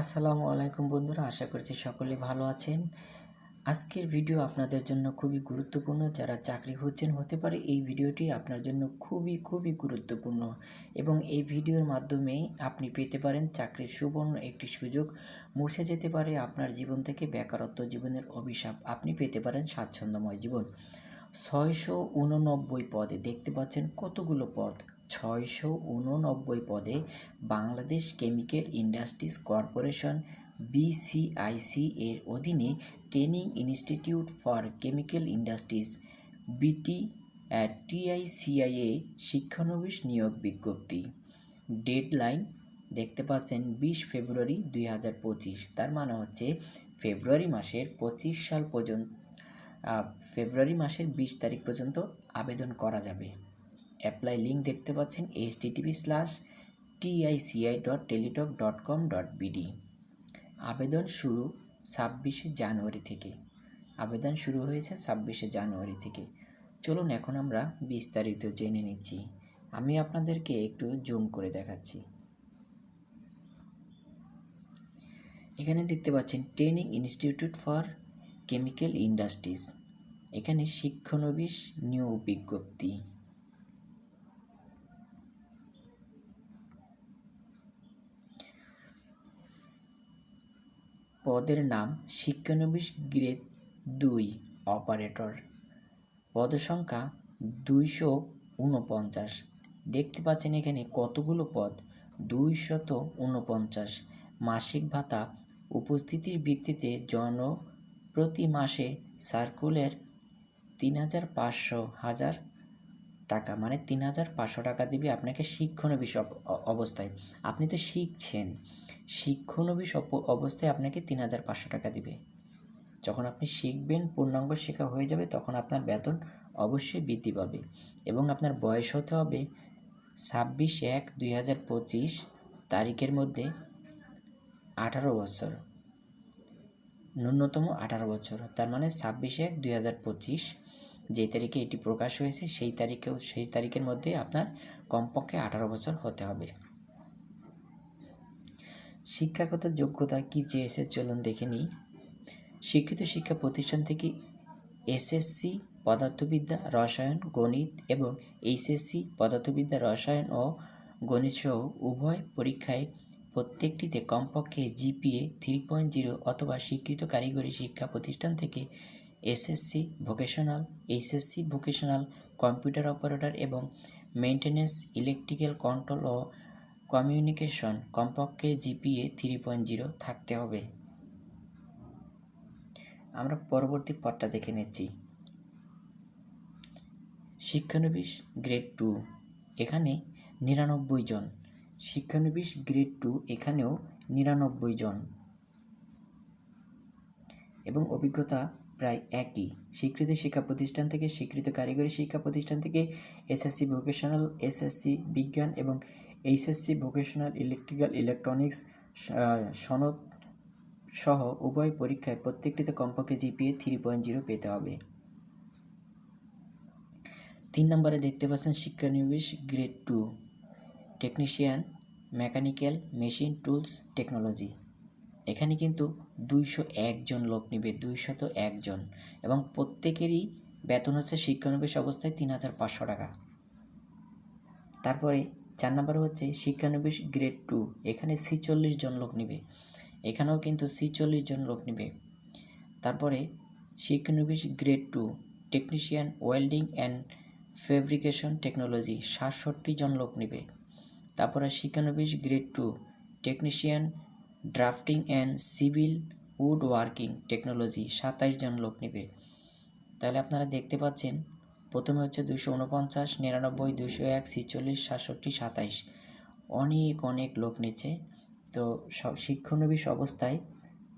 আসসালামু আলাইকুম বন্ধুরা, আশা করছি সকলে ভালো আছেন। আজকের ভিডিও আপনাদের জন্য খুবই গুরুত্বপূর্ণ। যারা চাকরি খুঁজছেন, হতে পারে এই ভিডিওটি আপনার জন্য খুবই গুরুত্বপূর্ণ এবং এই ভিডিওর মাধ্যমে আপনি পেতে পারেন চাকরির সুবর্ণ একটি সুযোগ। মুছে যেতে পারে আপনার জীবন থেকে বেকারত্ব জীবনের অভিশাপ। আপনি পেতে পারেন স্বাচ্ছন্দ্যময় জীবন। 689 পদে দেখতে পাচ্ছেন কতগুলো পদ। 689 পদে Bangladesh chemical industries corporation BCIC এর অধীনে training institute for chemical industries TICIA শিক্ষানবিশ নিয়োগ বিজ্ঞপ্তি। ডেডলাইন দেখতে পাচ্ছেন 20 ফেব্রুয়ারি 2025। তার মানে হচ্ছে ফেব্রুয়ারি মাসের 25 সাল পর্যন্ত ফেব্রুয়ারি মাসের 20 তারিখ পর্যন্ত আবেদন করা যাবে। অ্যাপ্লাই লিঙ্ক দেখতে পাচ্ছেন http://tici.teletalk.com.bd। আবেদন শুরু 26শে জানুয়ারি থেকে। আবেদন শুরু হয়েছে 26শে জানুয়ারি থেকে। চলুন এখন আমরা বিস্তারিত জেনে নিচ্ছি। আমি আপনাদেরকে একটু জুম করে দেখাচ্ছি। এখানে দেখতে পাচ্ছেন training institute for chemical industries. এখানে শিক্ষানবিশ নিয়োগ বিজ্ঞপ্তি। পদের নাম শিক্ষানবিশ গ্রেড 2 অপারেটর। পদসংখ্যা 249। দেখতে পাচ্ছেন এখানে কতগুলো পদ, 249। মাসিক ভাতা উপস্থিতির ভিত্তিতে প্রতি মাসে সার্কুলার 3,500 টাকা, মানে 3,500 টাকা দিবে আপনাকে শিক্ষানবিশ অবস্থায়। আপনি তো শিখছেন, শিক্ষানবিশ অবস্থায় আপনাকে 3,500 টাকা দিবে। যখন আপনি শিখবেন, পূর্ণাঙ্গ শেখা হয়ে যাবে, তখন আপনার বেতন অবশ্যই বৃদ্ধি পাবে এবং আপনার বয়স হতে হবে 26/1/2025 তারিখের মধ্যে 18 বছর, ন্যূনতম 18 বছর। তার মানে 26/1/2025 যে তারিখে এটি প্রকাশ হয়েছে সেই তারিখের মধ্যে আপনার কমপক্ষে 18 বছর হতে হবে। শিক্ষাগত যোগ্যতা কি চেয়েছে চলুন দেখে নিই। স্বীকৃত শিক্ষা প্রতিষ্ঠান থেকে SSC পদার্থবিদ্যা, রসায়ন, গণিত এবং HSC পদার্থবিদ্যা, রসায়ন ও গণিত সহ উভয় পরীক্ষায় প্রত্যেকটিতে কমপক্ষে GPA 3.0 অথবা স্বীকৃত কারিগরি শিক্ষা প্রতিষ্ঠান থেকে SSC vocational, HSC vocational, computer operator এবং মেইনটেন্যান্স, ইলেকট্রিক্যাল কন্ট্রোল ও কমিউনিকেশন কমপক্ষে GPA 3.0 থাকতে হবে। আমরা পরবর্তী পদটা দেখে নিচ্ছি। শিক্ষানবিশ গ্রেড 2, এখানে 99 জন। শিক্ষানবিশ গ্রেড 2 এখানেও 99 জন এবং অভিজ্ঞতা প্রায় একই। স্বীকৃত শিক্ষা প্রতিষ্ঠান থেকে, স্বীকৃত কারিগরি শিক্ষা প্রতিষ্ঠান থেকে SSC ভোকেশনাল, SSC বিজ্ঞান এবং HSC ভোকেশনাল ইলেকট্রিক্যাল ইলেকট্রনিক্স সনদ সহ উভয় পরীক্ষায় প্রত্যেকটিতে কমপক্ষে GPA 3.0 পেতে হবে। 3 নম্বরে দেখতে পাচ্ছেন শিক্ষানবিশ grade 2 technician, mechanical, machine tools technology. এখানে কিন্তু 201 জন লোক নিবে, 201 জন, এবং প্রত্যেকেরই বেতন হচ্ছে শিক্ষানবিশ অবস্থায় 3,500 টাকা। তারপরে 4 নম্বরে হচ্ছে শিক্ষানবিশ গ্রেড 2, এখানে 46 জন লোক নিবে, এখানেও কিন্তু 46 জন লোক নিবে। তারপরে শিক্ষানবিশ grade 2 technician, welding and fabrication technology, 67 জন লোক নিবে। তারপরে শিক্ষানবিশ grade 2 technician, drafting and civil wood working technology, 27 জন লোক নেবে। তাহলে আপনারা দেখতে পাচ্ছেন প্রথমে হচ্ছে 249, 99, 201, 46, 67, 27, অনেক লোক নিচ্ছে। তো শিক্ষানবিশ অবস্থায়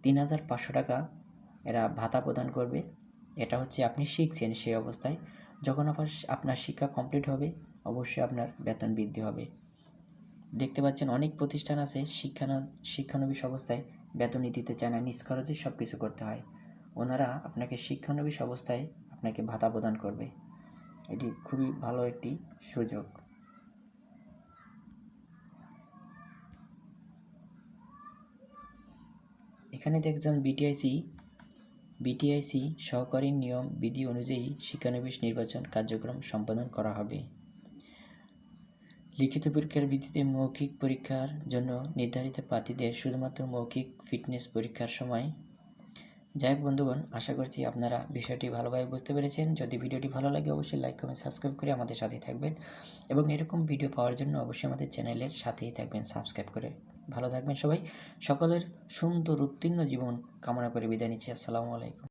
3,500 টাকা এরা ভাতা প্রদান করবে। এটা হচ্ছে আপনি শিখছেন সেই অবস্থায়। যখন আপনার শিক্ষা কমপ্লিট হবে, অবশ্যই আপনার বেতন বৃদ্ধি হবে। দেখতে পাচ্ছেন অনেক প্রতিষ্ঠান আছে শিক্ষানবিশ অবস্থায় বেতন দিতে চায় না, নিজ খরচে সব কিছু করতে হয়। ওনারা আপনাকে শিক্ষানবিশ অবস্থায় আপনাকে ভাতা প্রদান করবে। এটি খুবই ভালো একটি সুযোগ। এখানে দেখছেন বিটিআইসি সহকারী নিয়ম বিধি অনুযায়ী শিক্ষানবিশ নির্বাচন কার্যক্রম সম্পাদন করা হবে। লিখিত পরীক্ষার ভিত্তিতে মৌখিক পরীক্ষার জন্য নির্ধারিত প্রার্থীদের শুধুমাত্র মৌখিক ফিটনেস পরীক্ষার সময়। যাই হোক বন্ধুগণ, আশা করছি আপনারা বিষয়টি ভালোভাবে বুঝতে পেরেছেন। যদি ভিডিওটি ভালো লাগে অবশ্যই লাইক কমেন্ট সাবস্ক্রাইব করে আমাদের সাথেই থাকবেন এবং এরকম ভিডিও পাওয়ার জন্য অবশ্যই আমাদের চ্যানেলের সাথেই থাকবেন সাবস্ক্রাইব করে। ভালো থাকবেন সবাই। সকলের সুন্দর উত্তীর্ণ জীবন কামনা করে বিদায় নিচ্ছি। আসসালামু আলাইকুম।